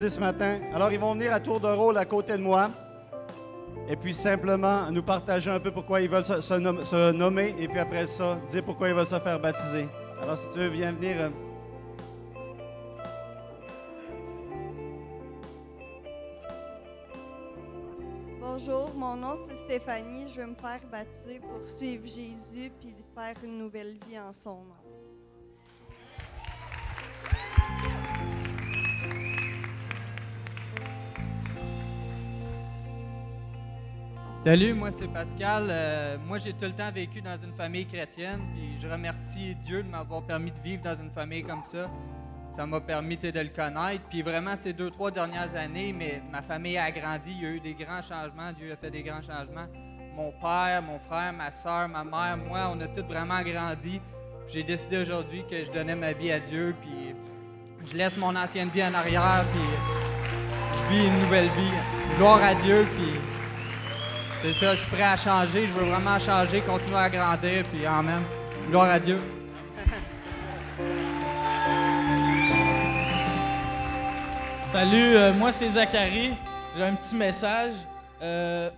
Ce matin. Alors, ils vont venir à tour de rôle à côté de moi et puis simplement nous partager un peu pourquoi ils veulent se nommer et puis après ça, dire pourquoi ils veulent se faire baptiser. Alors, si tu veux, viens venir. Bonjour, mon nom c'est Stéphanie. Je veux me faire baptiser pour suivre Jésus puis faire une nouvelle vie en son nom. Salut, moi c'est Pascal. Moi j'ai tout le temps vécu dans une famille chrétienne, puis je remercie Dieu de m'avoir permis de vivre dans une famille comme ça. Ça m'a permis de le connaître. Puis vraiment, ces 2-3 dernières années, ma famille a grandi, il y a eu des grands changements, Dieu a fait des grands changements. Mon père, mon frère, ma soeur, ma mère, moi, on a tous vraiment grandi. J'ai décidé aujourd'hui que je donnais ma vie à Dieu, puis je laisse mon ancienne vie en arrière, puis je vis une nouvelle vie. Gloire à Dieu, puis c'est ça, je suis prêt à changer, je veux vraiment changer, continuer à grandir, puis amen. Gloire à Dieu. Salut, moi c'est Zachary. J'ai un petit message.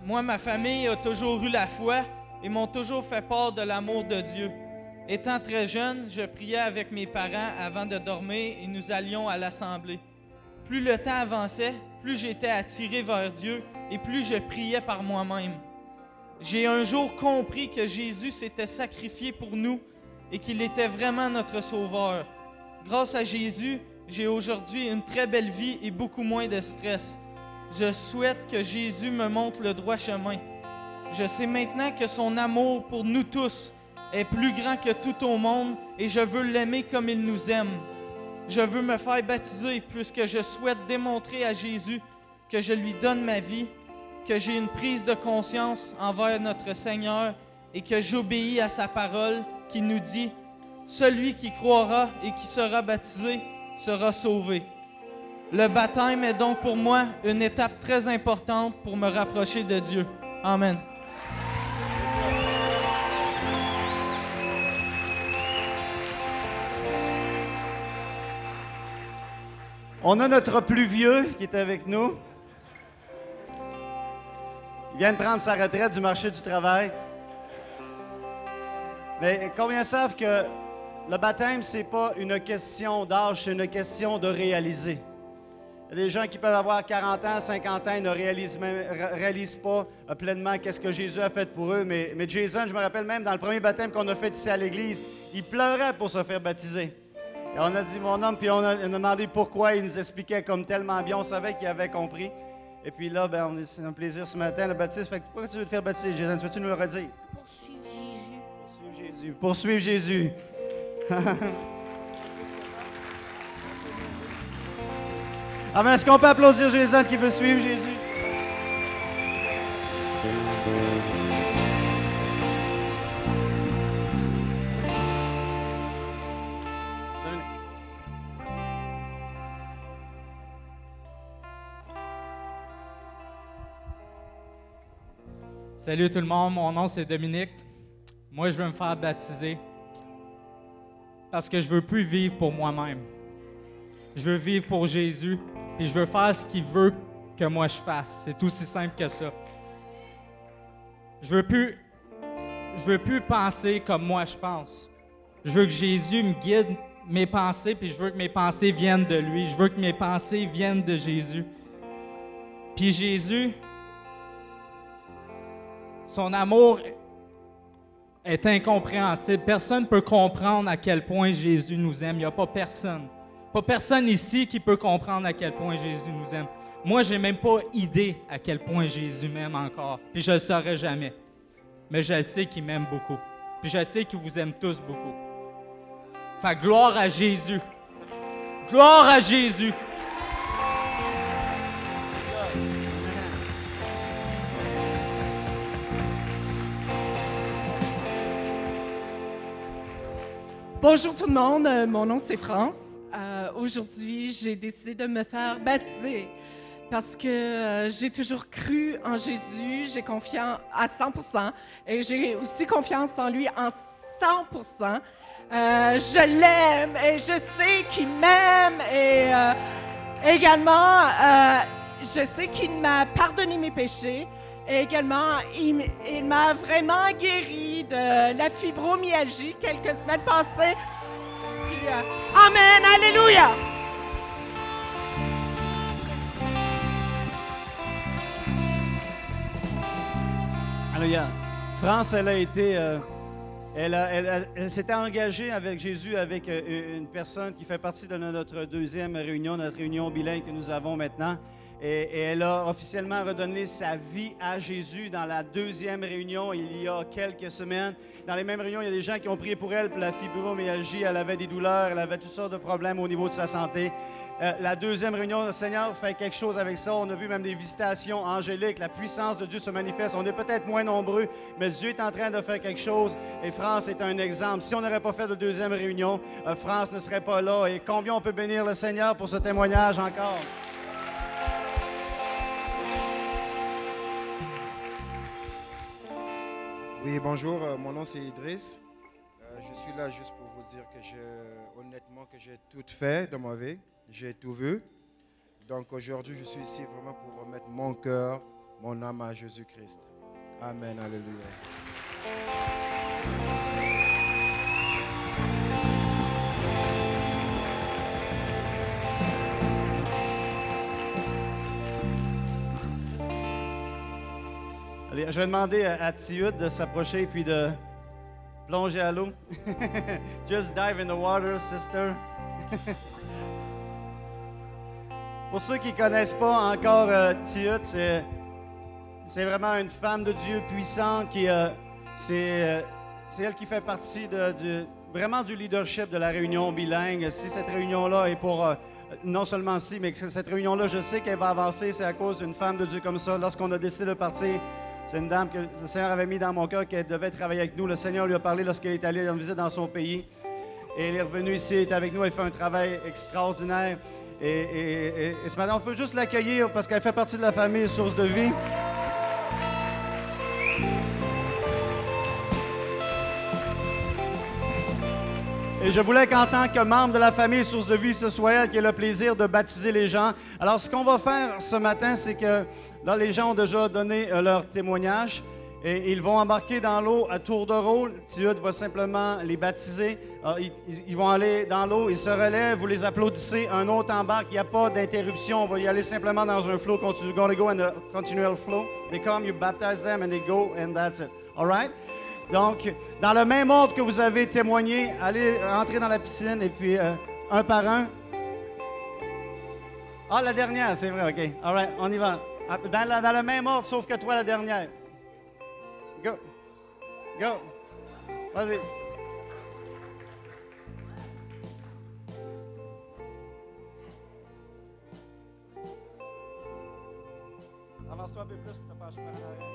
Moi, ma famille a toujours eu la foi et m'ont toujours fait part de l'amour de Dieu. Étant très jeune, je priais avec mes parents avant de dormir et nous allions à l'assemblée. Plus le temps avançait, plus j'étais attiré vers Dieu et plus je priais par moi-même. J'ai un jour compris que Jésus s'était sacrifié pour nous et qu'il était vraiment notre sauveur. Grâce à Jésus, j'ai aujourd'hui une très belle vie et beaucoup moins de stress. Je souhaite que Jésus me montre le droit chemin. Je sais maintenant que son amour pour nous tous est plus grand que tout au monde et je veux l'aimer comme il nous aime. Je veux me faire baptiser puisque je souhaite démontrer à Jésus que je lui donne ma vie, que j'ai une prise de conscience envers notre Seigneur et que j'obéis à sa parole qui nous dit « Celui qui croira et qui sera baptisé sera sauvé ». Le baptême est donc pour moi une étape très importante pour me rapprocher de Dieu. Amen. On a notre plus vieux qui est avec nous. Il vient de prendre sa retraite du marché du travail. Mais combien savent que le baptême, c'est pas une question d'âge, c'est une question de réaliser. Il y a des gens qui peuvent avoir 40 ans, 50 ans et ne réalisent pas pleinement qu'est-ce que Jésus a fait pour eux. Mais Jason, je me rappelle même dans le premier baptême qu'on a fait ici à l'église, il pleurait pour se faire baptiser. Et on a dit mon homme, puis on a demandé pourquoi. Il nous expliquait comme tellement bien, on savait qu'il avait compris. Et puis là, c'est un plaisir ce matin, le baptême. Fait que pourquoi tu veux te faire baptiser, Jason? Veux-tu nous le redire? Pour suivre Jésus. Pour suivre Jésus. Pour suivre Jésus. Ah, mais est-ce qu'on peut applaudir Jason qui veut suivre Jésus? Salut tout le monde, mon nom c'est Dominique. Moi, je veux me faire baptiser parce que je veux plus vivre pour moi-même. Je veux vivre pour Jésus, puis je veux faire ce qu'il veut que moi je fasse. C'est aussi simple que ça. Je veux plus penser comme moi je pense. Je veux que Jésus me guide mes pensées, puis je veux que mes pensées viennent de lui. Je veux que mes pensées viennent de Jésus. Puis Jésus, son amour est incompréhensible. Personne ne peut comprendre à quel point Jésus nous aime. Il n'y a pas personne. Pas personne ici qui peut comprendre à quel point Jésus nous aime. Moi, je n'ai même pas idée à quel point Jésus m'aime encore. Puis je ne le saurai jamais. Mais je sais qu'il m'aime beaucoup. Puis je sais qu'il vous aime tous beaucoup. Fait que gloire à Jésus. Gloire à Jésus. Bonjour tout le monde, mon nom c'est France. Aujourd'hui, j'ai décidé de me faire baptiser parce que j'ai toujours cru en Jésus, j'ai confiance à 100% et j'ai aussi confiance en lui en 100%. Je l'aime et je sais qu'il m'aime et Également, je sais qu'il m'a pardonné mes péchés. Et également, il m'a vraiment guéri de la fibromyalgie quelques semaines passées. Puis, Amen, Alléluia! Alléluia. France, elle a été... Elle s'était engagée avec Jésus, avec une personne qui fait partie de notre deuxième réunion, notre réunion bilingue que nous avons maintenant. Et elle a officiellement redonné sa vie à Jésus dans la deuxième réunion il y a quelques semaines. Dans les mêmes réunions, il y a des gens qui ont prié pour elle pour la fibromyalgie. Elle avait des douleurs, elle avait toutes sortes de problèmes au niveau de sa santé. La deuxième réunion, le Seigneur fait quelque chose avec ça. On a vu même des visitations angéliques. La puissance de Dieu se manifeste. On est peut-être moins nombreux, mais Dieu est en train de faire quelque chose. Et France est un exemple. Si on n'aurait pas fait de deuxième réunion, France ne serait pas là. Et combien on peut bénir le Seigneur pour ce témoignage encore? Oui, bonjour, mon nom c'est Idriss. Je suis là juste pour vous dire que honnêtement, que j'ai tout fait dans ma vie. J'ai tout vu. Donc aujourd'hui, je suis ici vraiment pour remettre mon cœur, mon âme à Jésus-Christ. Amen, alléluia. Allez, je vais demander à Tioud de s'approcher puis de plonger à l'eau. Just dive in the water, sister. Pour ceux qui ne connaissent pas encore Tioud, c'est vraiment une femme de Dieu puissante. C'est elle qui fait partie vraiment du leadership de la réunion bilingue. Si cette réunion-là est pour... non seulement si, mais cette réunion-là, je sais qu'elle va avancer. C'est à cause d'une femme de Dieu comme ça. Lorsqu'on a décidé de partir, c'est une dame que le Seigneur avait mis dans mon cœur qu'elle devait travailler avec nous. Le Seigneur lui a parlé lorsqu'elle est allée en visite dans son pays. Et elle est revenue ici, elle est avec nous, elle fait un travail extraordinaire. Et ce matin, on peut juste l'accueillir parce qu'elle fait partie de la famille Source de Vie. Et je voulais qu'en tant que membre de la famille Source de Vie, ce soit elle qui ait le plaisir de baptiser les gens. Alors, ce qu'on va faire ce matin, c'est que là, les gens ont déjà donné leur témoignage et ils vont embarquer dans l'eau à tour de rôle. Tioud va simplement les baptiser. Ils vont aller dans l'eau, ils se relèvent, vous les applaudissez, un autre embarque, il n'y a pas d'interruption. On va y aller simplement dans un flow continu. You're going to go in a continual flow. They come, you baptize them, and they go, and that's it. All right? Donc, dans le même ordre que vous avez témoigné, allez rentrer dans la piscine et puis un par un. Ah, la dernière, c'est vrai, OK. All right, on y va. Dans le même ordre, sauf que toi, la dernière. Go. Go. Vas-y. Avance-toi un peu plus pour te pencher par en arrière.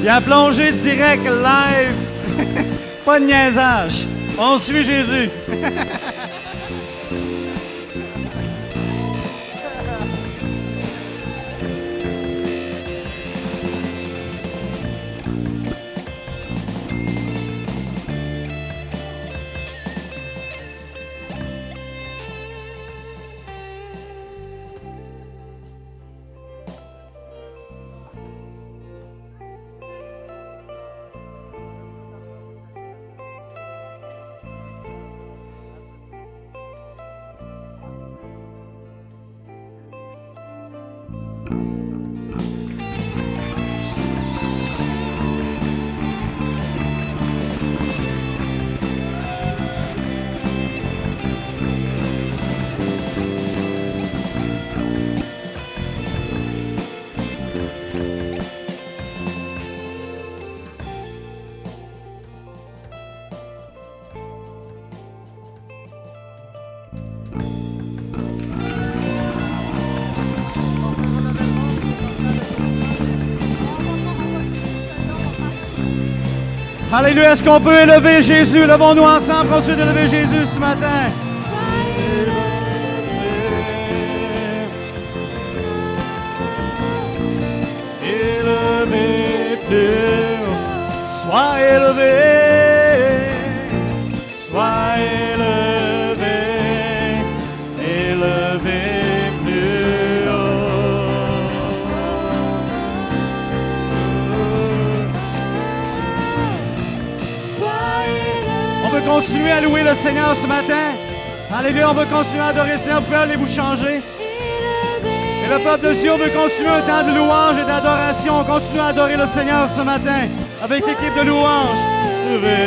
Il a plongé direct, live. Pas de niaisage. On suit Jésus. Alléluia, est-ce qu'on peut élever Jésus? Levons-nous ensemble, ensuite d'élever Jésus ce matin. Élevé plus, sois élevé, sois élevé, élevé plus haut. On veut continuer à louer le Seigneur ce matin. Alléluia, on veut continuer à adorer le Seigneur. Vous pouvez aller vous changer. Et le peuple de Dieu veut continuer un temps de louange et d'adoration. On continue à adorer le Seigneur ce matin avec l'équipe de louange. Élevé,